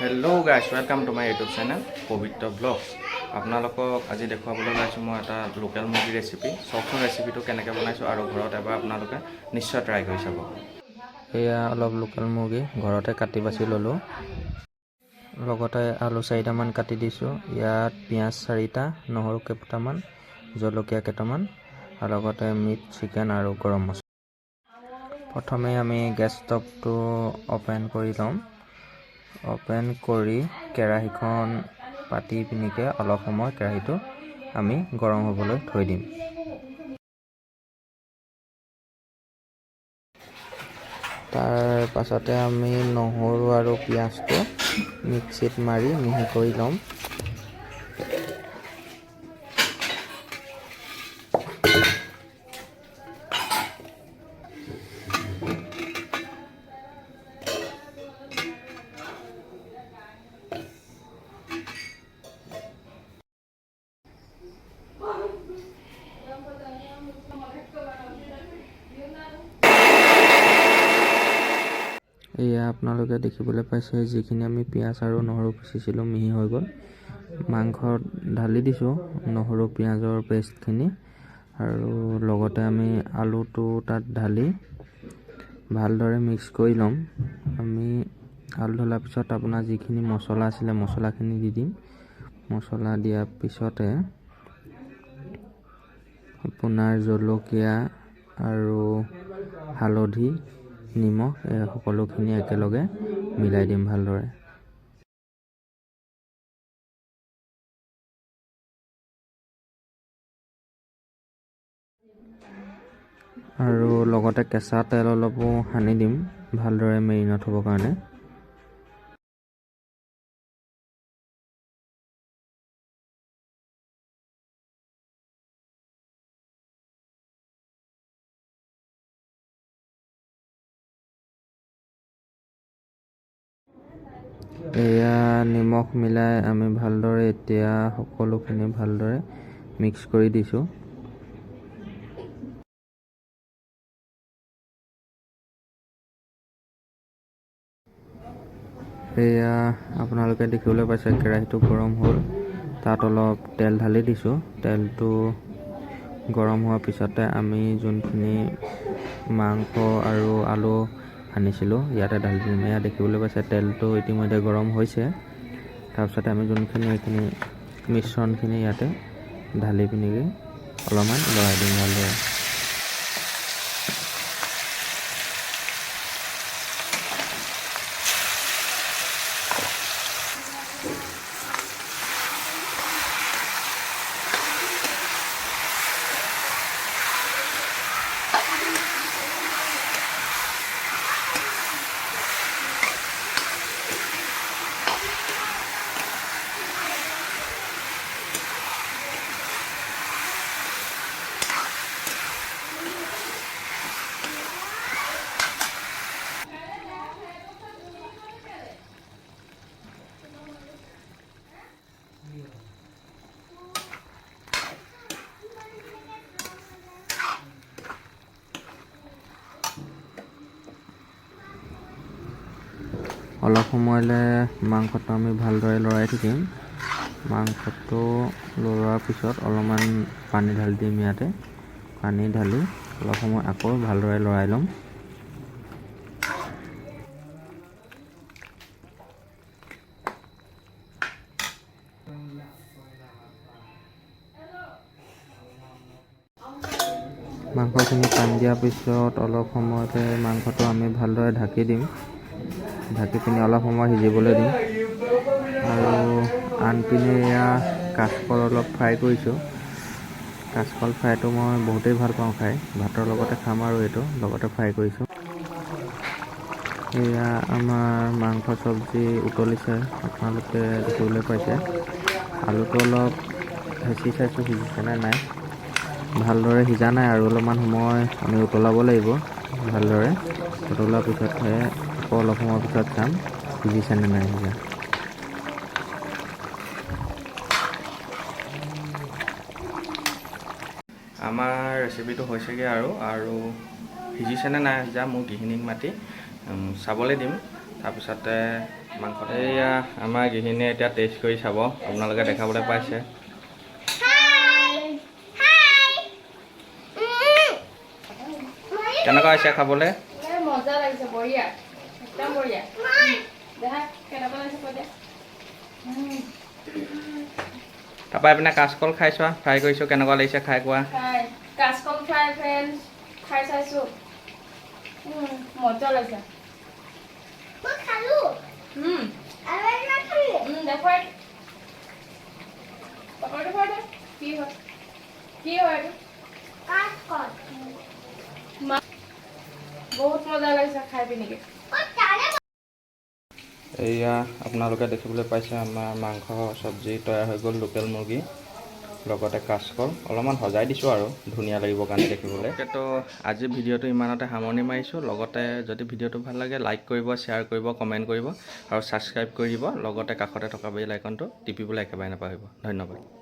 Hello' guys, welcome to my YouTube channel পবিত্ৰ blogs. আপোনালোকক আজি দেখুৱাবলৈ ওলাইছোঁ মই এটা লোকেল মুৰ্গী ৰেচিপি। চাওকচোন ৰেচিপিটো কেনেকৈ বনাইছোঁ আৰু ঘৰত এবাৰ আপোনালোকে নিশ্চয় ট্ৰাই কৰি চাব। এয়া অলপ লোকেল মুৰ্গী ঘৰতে কাটি বাছি ল'লোঁ। লগতে আলু 4টামান কাটি দিছোঁ। ইয়াত পিঁয়াজ 4টা, নহৰু কেইটামান, জলকীয়া কেইটামান আৰু লগতে মিট, চিকেন আৰু গৰম মছলা। প্ৰথমে আমি গেছ ষ্টভটো অ'পেন কৰি ল'ম। অ'পেন কৰি কেৰাহীখন পাতি পিনিকে অলপ সময় কেৰাহীটো আমি গৰম হ'বলৈ থৈ দিম। তাৰ পাছতে আমি নহৰু আৰু পিঁয়াজটো মিক্সিত মাৰি মিহি কৰি ল'ম। এয়া আপোনালোকে দেখিবলৈ পাইছে, যিখিনি আমি পিঁয়াজ আৰু নহৰু পিচিছিলোঁ মিহি হৈ গ'ল। মাংসত ঢালি দিছোঁ নহৰু পিঁয়াজৰ পেষ্টখিনি আৰু লগতে আমি আলুটো তাত ঢালি ভালদৰে মিক্স কৰি ল'ম। আমি আলু ঢলাৰ পিছত আপোনাৰ যিখিনি মছলা আছিলে মছলাখিনি দি দিম। মছলা দিয়াৰ পিছতে আপোনাৰ জলকীয়া আৰু হালধি, নিমখ এই সকলোখিনি একেলগে মিলাই দিম ভালদৰে। আৰু লগতে কেঁচা তেল অলপো সানি দিম ভালদৰে মেৰিনেট হ'বৰ কাৰণে। এয়া নিমখ মিলাই আমি ভালদৰে এতিয়া সকলোখিনি ভালদৰে মিক্স কৰি দিছোঁ। এয়া আপোনালোকে দেখিবলৈ পাইছে কেৰাহীটো গৰম হ'ল। তাত অলপ তেল ঢালি দিছোঁ। তেলটো গৰম হোৱাৰ পিছতে আমি যোনখিনি মাংস আৰু আলু সানিছিলোঁ ইয়াতে ঢালি দিম। এয়া দেখিবলৈ পাইছে তেলটো ইতিমধ্যে গৰম হৈছে। তাৰপিছতে আমি যোনখিনি এইখিনি মিশ্ৰণখিনি ইয়াতে ঢালি পিনি অলপমান লৰাই দিম ভালদৰে। অলপ সময়লৈ মাংসটো আমি ভালদৰে লৰাই থাকিম। মাংসটো লৰোৱাৰ পিছত অলপমান পানী ঢালি দিম ইয়াতে। পানী ঢালি অলপ সময় আকৌ ভালদৰে লৰাই ল'ম। মাংসখিনি পানী দিয়াৰ পিছত অলপ সময়তে মাংসটো আমি ভালদৰে ঢাকি দিম। ঢাকি পিনি অলপ সময় সিজিবলৈ দিম। আৰু আনপিনে এয়া কাচকল অলপ ফ্ৰাই কৰিছোঁ। কাচকল ফ্ৰাইটো মই বহুতেই ভাল পাওঁ খাই। ভাতৰ লগতে খাম আৰু এইটো লগতে ফ্ৰাই কৰিছোঁ। এয়া আমাৰ মাংস চব্জি উতলিছে, আপোনালোকে দেখিবলৈ পাইছে। আলুটো অলপ হেঁচি চাইছোঁ সিজিছেনে নাই। ভালদৰে সিজা নাই আৰু অলপমান সময় আমি উতলাব লাগিব ভালদৰে। উতলোৱাৰ পিছতহে আকৌ অলপ সময়ৰ পিছত চাম সিজিছেনে নাই সিজা। আমাৰ ৰেচিপিটো হৈছেগৈ আৰু সিজিছেনে নাই সিজা মুৰ্গীখিনিক মাতি চাবলৈ দিম। তাৰপিছতে মাংস এয়া আমাৰ গৃহিণীয়ে এতিয়া টেষ্ট কৰি চাব, আপোনালোকে দেখাবলৈ পাইছে। কেনেকুৱা হৈছে খাবলৈ? মজা লাগিছে, বঢ়িয়া, একদম বঢ়িয়া। দেখা কেনেকুৱা লাগিছে কৈ দিয়া। তাৰপৰা এইপিনে কাচকল খাই চোৱা, ফ্ৰাই কৰিছোঁ, কেনেকুৱা লাগিছে খাই কোৱা। কাচকল ফ্ৰাই ফ্ৰেণ্ড খাই চাইছোঁ, মজা লাগিছে। মই খালো আৰু এটা খালো দেখুৱাই পাপৰটো খোৱা দে। কি হয় এইটো? কাচকল বহুত মজা লাগিছে খাই পিনিকে। এয়া আপোনালোকে দেখিবলৈ পাইছে আমাৰ মাংস চব্জি তৈয়াৰ হৈ গ'ল, লোকেল মুৰ্গী লগতে কাচকল অলপমান সজাই দিছোঁ আৰু ধুনীয়া লাগিব কাৰণে দেখিবলৈ। তো আজি ভিডিঅ'টো ইমানতে সামৰণি মাৰিছোঁ। লগতে যদি ভিডিঅ'টো ভাল লাগে লাইক কৰিব, শ্বেয়াৰ কৰিব, কমেণ্ট কৰিব আৰু ছাবস্ক্ৰাইব কৰি দিব। লগতে কাষতে থকা বেল আইকনটো টিপিবলৈ একেবাৰে নাপাহৰিব। ধন্যবাদ।